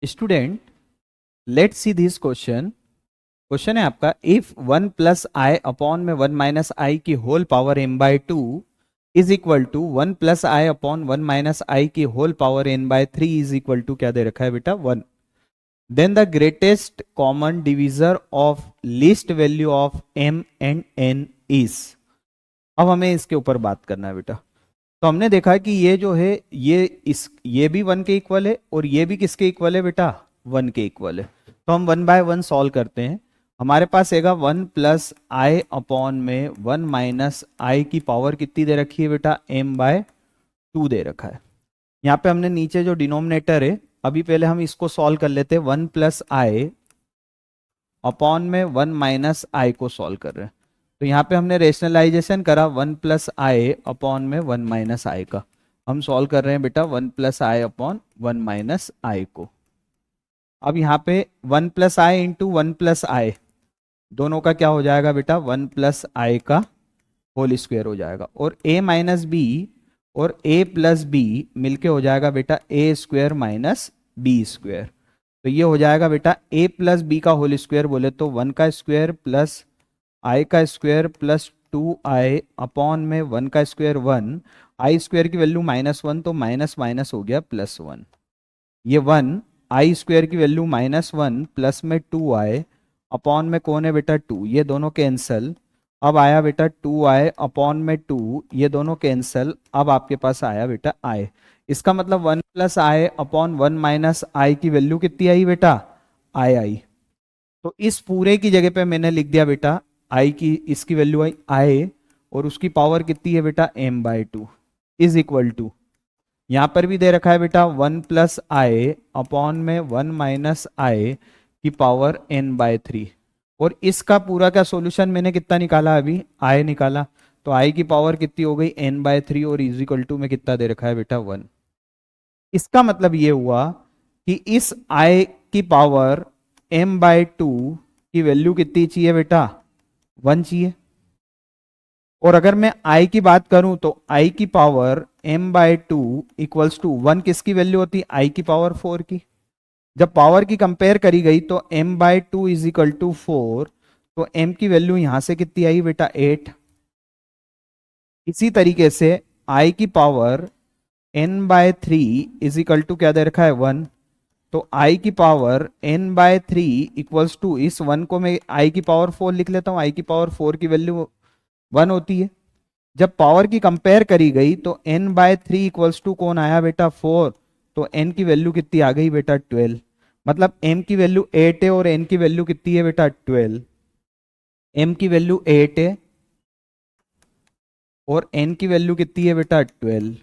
Student, let's see this question. Question है आपका, if 1 plus i upon में 1 minus i की whole power m by 2 is equal to 1 plus i upon 1 minus i की whole power n by 3 is equal to क्या दे रखा है बेटा 1। Then the greatest common divisor of least value of m and n is. अब हमें इसके ऊपर बात करना है बेटा। तो हमने देखा कि ये जो है ये भी 1 के इक्वल है और ये भी किसके इक्वल है बेटा 1 के इक्वल है। तो हम 1 बाय 1 सॉल्व करते हैं। हमारे पास आएगा 1 प्लस आई अपॉन में 1 माइनस आई की पावर कितनी दे रखी है बेटा m बाय 2 दे रखा है। यहाँ पे हमने नीचे जो डिनोमिनेटर है, अभी पहले हम इसको सॉल्व कर लेते हैं। 1 प्लस आई अपॉन में 1 माइनस आई को सॉल्व कर रहे हैं। तो यहाँ पे हमने रेशनलाइजेशन करा 1 प्लस आई अपॉन में 1 माइनस आई का। हम सॉल्व कर रहे हैं बेटा 1 प्लस आई अपॉन 1 माइनस आई को। अब यहाँ पे 1 प्लस आई इंटू 1 प्लस आई दोनों का क्या हो जाएगा बेटा 1 प्लस आई का होल स्क्वायर हो जाएगा, और a माइनस बी और a प्लस बी मिलके हो जाएगा बेटा a square minus B square. तो ये हो जाएगा बेटा a प्लस बी का होल स्क्वायर बोले तो 1 का स्क्वायर प्लस आई का स्क्वायर प्लस 2i अपॉन में 1 का स्क्वायर 1। आई स्क्वायर की वैल्यू -1 तो माइनस माइनस हो गया +1। ये 1 आई स्क्वायर की वैल्यू -1 प्लस में 2i अपॉन में कौन है बेटा 2, ये दोनों कैंसल। अब आया बेटा 2i अपॉन में 2, ये दोनों कैंसल। अब आपके पास आया बेटा i। इसका मतलब 1 plus i upon 1 minus i की वैल्यू कितनी आई बेटा आई। तो इस पूरे की जगह पे मैंने लिख दिया बेटा आई की, इसकी वैल्यू आई आई और उसकी पावर कितनी है बेटा m by 2 is equal to, यहां पर भी दे रखा है बेटा 1 प्लस आई अपॉन में 1 माइनस आई की पावर n बाय 3। और इसका पूरा का सॉल्यूशन मैंने कितना निकाला, अभी i निकाला। तो i की पावर कितनी हो गई n बाय 3 और इज इक्वल टू में कितना दे रखा है बेटा 1। इसका मतलब ये हुआ कि इस i की पावर m बाय 2 की वैल्यू कितनी चाहिए बेटा 1 चाहिए। और अगर मैं i की बात करूं तो i की power m by 2 equals to 1 किसकी वैल्यू होती है i की पावर 4 की। जब पावर की कंपेयर करी गई तो m by 2 is equal to 4, तो m की वैल्यू यहां से कितनी आई बेटा 8। इसी तरीके से i की power n by 3 is equal to क्या दे रखा है 1। तो i की power n by 3 equals to, इस 1 को मैं i की पावर 4 लिख लेता हूं। i की पावर 4 की वैल्यू 1 होती है। जब पावर की कंपेयर करी गई तो n बाय 3 इक्वल्स टू कौन आया बेटा 4। तो n की वैल्यू कितनी आ गई बेटा 12। मतलब m की वैल्यू 8 है और n की वैल्यू कितनी है बेटा 12। m की वैल्यू 8 है और n की वैल्यू कितनी है बेटा 12।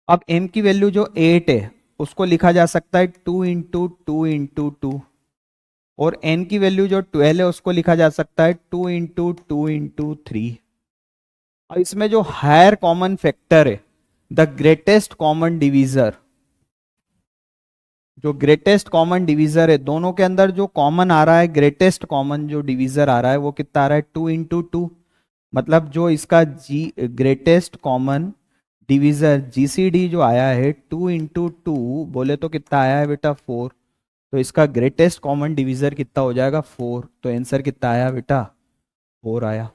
अब m की वैल्यू जो 8 है उसको लिखा जा सकता है 2 इंटू 2 इंटू 2, और n की वैल्यू जो 12 है उसको लिखा जा सकता है 2 इंटू 2 इंटू 3। और इसमें जो हायर कॉमन फैक्टर है, द ग्रेटेस्ट कॉमन डिवीजर, जो ग्रेटेस्ट कॉमन डिवीजर है दोनों के अंदर जो कॉमन आ रहा है, ग्रेटेस्ट कॉमन जो डिवीजर आ रहा है वो कितना आ रहा है 2 इंटू 2। मतलब जो इसका ग्रेटेस्ट कॉमन डिवीजर जीसीडी जो आया है 2 इंटू 2 बोले तो कितना आया है बेटा 4। तो इसका ग्रेटेस्ट कॉमन डिवीजर कितना हो जाएगा 4। तो आंसर कितना आया बेटा 4 आया।